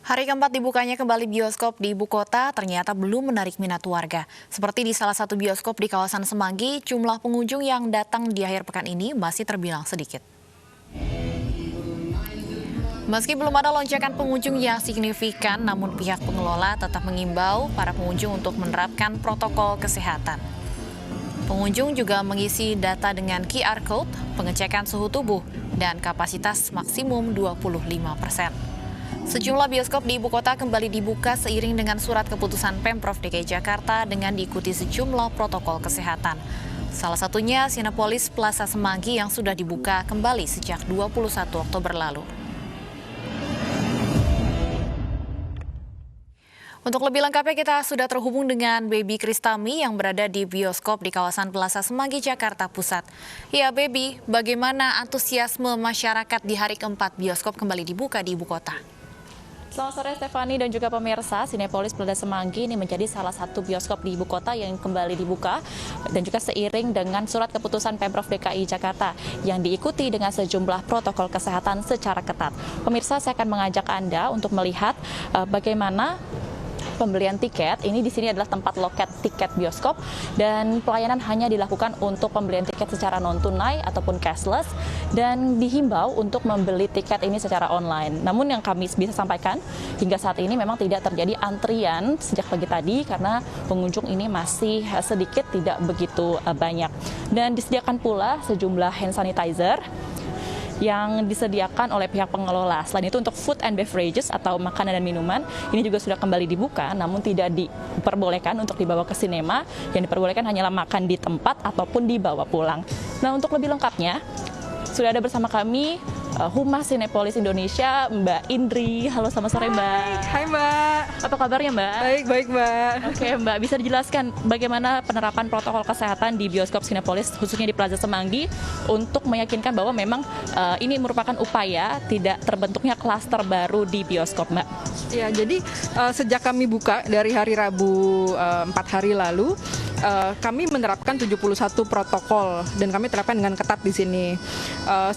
Hari keempat dibukanya kembali bioskop di ibu kota ternyata belum menarik minat warga. Seperti di salah satu bioskop di kawasan Semanggi, jumlah pengunjung yang datang di akhir pekan ini masih terbilang sedikit. Meski belum ada lonjakan pengunjung yang signifikan, namun pihak pengelola tetap mengimbau para pengunjung untuk menerapkan protokol kesehatan. Pengunjung juga mengisi data dengan QR Code, pengecekan suhu tubuh, dan kapasitas maksimum 25%. Sejumlah bioskop di ibu kota kembali dibuka seiring dengan surat keputusan Pemprov DKI Jakarta dengan diikuti sejumlah protokol kesehatan. Salah satunya Cinepolis Plaza Semanggi yang sudah dibuka kembali sejak 21 Oktober lalu. Untuk lebih lengkapnya kita sudah terhubung dengan Baby Kristami yang berada di bioskop di kawasan Plaza Semanggi, Jakarta Pusat. Ya Baby, bagaimana antusiasme masyarakat di hari keempat bioskop kembali dibuka di ibu kota? Selamat sore Stefani dan juga pemirsa, Cinepolis Plaza Semanggi ini menjadi salah satu bioskop di ibu kota yang kembali dibuka dan juga seiring dengan surat keputusan Pemprov DKI Jakarta yang diikuti dengan sejumlah protokol kesehatan secara ketat. Pemirsa, saya akan mengajak Anda untuk melihat bagaimana pembelian tiket. Ini di sini adalah tempat loket tiket bioskop dan pelayanan hanya dilakukan untuk pembelian tiket secara non tunai ataupun cashless dan dihimbau untuk membeli tiket ini secara online. Namun yang kami bisa sampaikan hingga saat ini memang tidak terjadi antrian sejak pagi tadi karena pengunjung ini masih sedikit, tidak begitu banyak. Dan disediakan pula sejumlah hand sanitizer yang disediakan oleh pihak pengelola. Selain itu untuk food and beverages atau makanan dan minuman, ini juga sudah kembali dibuka, namun tidak diperbolehkan untuk dibawa ke sinema, yang diperbolehkan hanyalah makan di tempat ataupun dibawa pulang. Nah, untuk lebih lengkapnya, sudah ada bersama kami Humas Cinepolis Indonesia, Mbak Indri. Halo, selamat sore Mbak. Hai Mbak. Apa kabarnya Mbak? Baik Mbak. Oke Mbak, bisa dijelaskan bagaimana penerapan protokol kesehatan di bioskop Cinepolis, khususnya di Plaza Semanggi, untuk meyakinkan bahwa memang ini merupakan upaya tidak terbentuknya klaster baru di bioskop Mbak? Ya, jadi sejak kami buka dari hari Rabu 4 hari lalu, kami menerapkan 71 protokol dan kami terapkan dengan ketat di sini.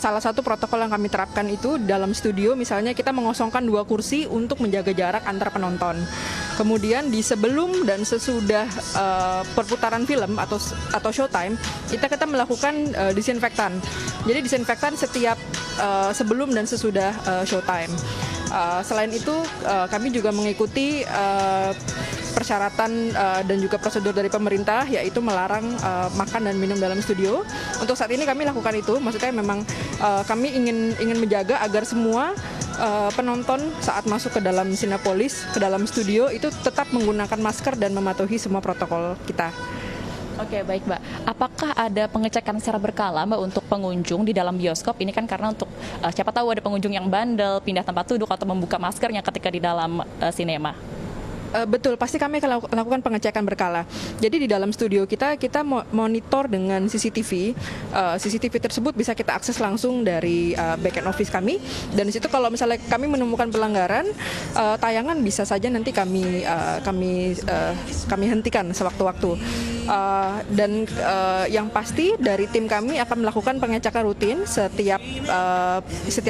Salah satu protokol yang kami terapkan itu dalam studio, misalnya kita mengosongkan 2 kursi untuk menjaga jarak antar penonton. Kemudian di sebelum dan sesudah perputaran film atau showtime, kita melakukan disinfektan. Jadi disinfektan setiap sebelum dan sesudah showtime. Selain itu, kami juga mengikuti persyaratan dan juga prosedur dari pemerintah, yaitu melarang makan dan minum dalam studio. Untuk saat ini kami lakukan itu, maksudnya memang kami ingin menjaga agar semua penonton saat masuk ke dalam Cinepolis, ke dalam studio itu tetap menggunakan masker dan mematuhi semua protokol kita. Oke, baik Mbak. Apakah ada pengecekan secara berkala Mbak untuk pengunjung di dalam bioskop? Ini kan karena untuk siapa tahu ada pengunjung yang bandel, pindah tempat duduk atau membuka maskernya ketika di dalam sinema. Betul, pasti kami akan lakukan pengecekan berkala. Jadi di dalam studio kita monitor dengan CCTV. CCTV tersebut bisa kita akses langsung dari back end office kami. Dan di situ kalau misalnya kami menemukan pelanggaran, tayangan bisa saja nanti kami hentikan sewaktu-waktu. Dan yang pasti dari tim kami akan melakukan pengecekan rutin setiap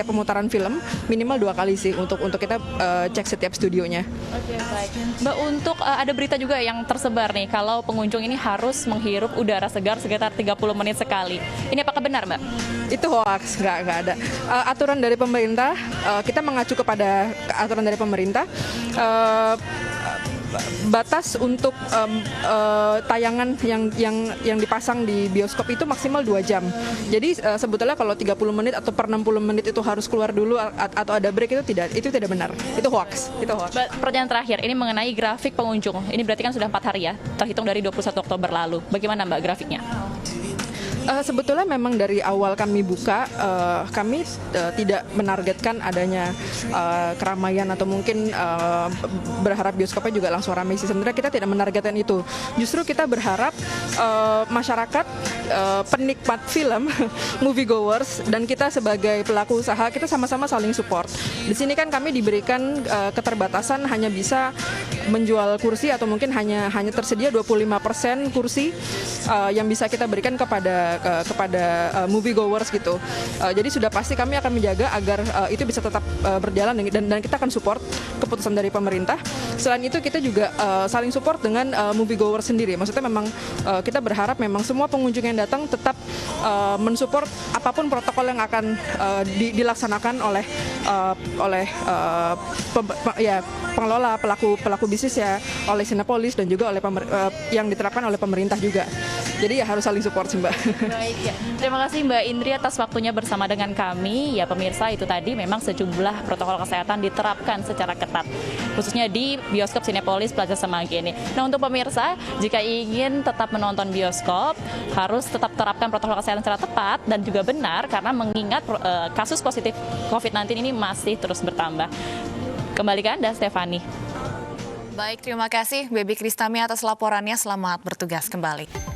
pemutaran film minimal 2 kali sih untuk kita cek setiap studionya. Oke, baik. Mbak, untuk ada berita juga yang tersebar nih kalau pengunjung ini harus menghirup udara segar sekitar 30 menit sekali. Ini apakah benar Mbak? Itu hoax, nggak ada. Aturan dari pemerintah, kita mengacu kepada aturan dari pemerintah. Batas untuk tayangan yang dipasang di bioskop itu maksimal 2 jam. Jadi sebetulnya kalau 30 menit atau per 60 menit itu harus keluar dulu atau ada break itu tidak benar. Itu hoax. Pertanyaan terakhir, ini mengenai grafik pengunjung. Ini berarti kan sudah 4 hari ya, terhitung dari 21 Oktober lalu. Bagaimana Mbak grafiknya? Sebetulnya memang dari awal kami buka, kami tidak menargetkan adanya keramaian atau mungkin berharap bioskopnya juga langsung ramai sih. Sebenarnya kita tidak menargetkan itu. Justru kita berharap masyarakat, penikmat film, moviegoers, dan kita sebagai pelaku usaha, kita sama-sama saling support. Di sini kan kami diberikan keterbatasan hanya bisa menjual kursi atau mungkin hanya tersedia 25% kursi yang bisa kita berikan kepada movie goers gitu. Jadi sudah pasti kami akan menjaga agar itu bisa tetap berjalan dan kita akan support keputusan dari pemerintah. Selain itu kita juga saling support dengan movie goers sendiri. Maksudnya memang kita berharap memang semua pengunjung yang datang tetap mensupport apapun protokol yang akan dilaksanakan oleh pengelola, pelaku bisnis ya, oleh Sinepolis dan juga oleh yang diterapkan oleh pemerintah juga. Jadi ya harus saling support sih Mbak. Baik ya. Terima kasih Mbak Indri atas waktunya bersama dengan kami. Ya pemirsa, itu tadi memang sejumlah protokol kesehatan diterapkan secara ketat, khususnya di bioskop Sinepolis Plaza Semanggi ini. Nah untuk pemirsa, jika ingin tetap menonton bioskop, harus tetap terapkan protokol kesehatan secara tepat dan juga benar, karena mengingat kasus positif COVID-19 ini masih terus bertambah. Kembali ke Anda, Stefani. Baik, terima kasih Baby Kristami atas laporannya. Selamat bertugas kembali.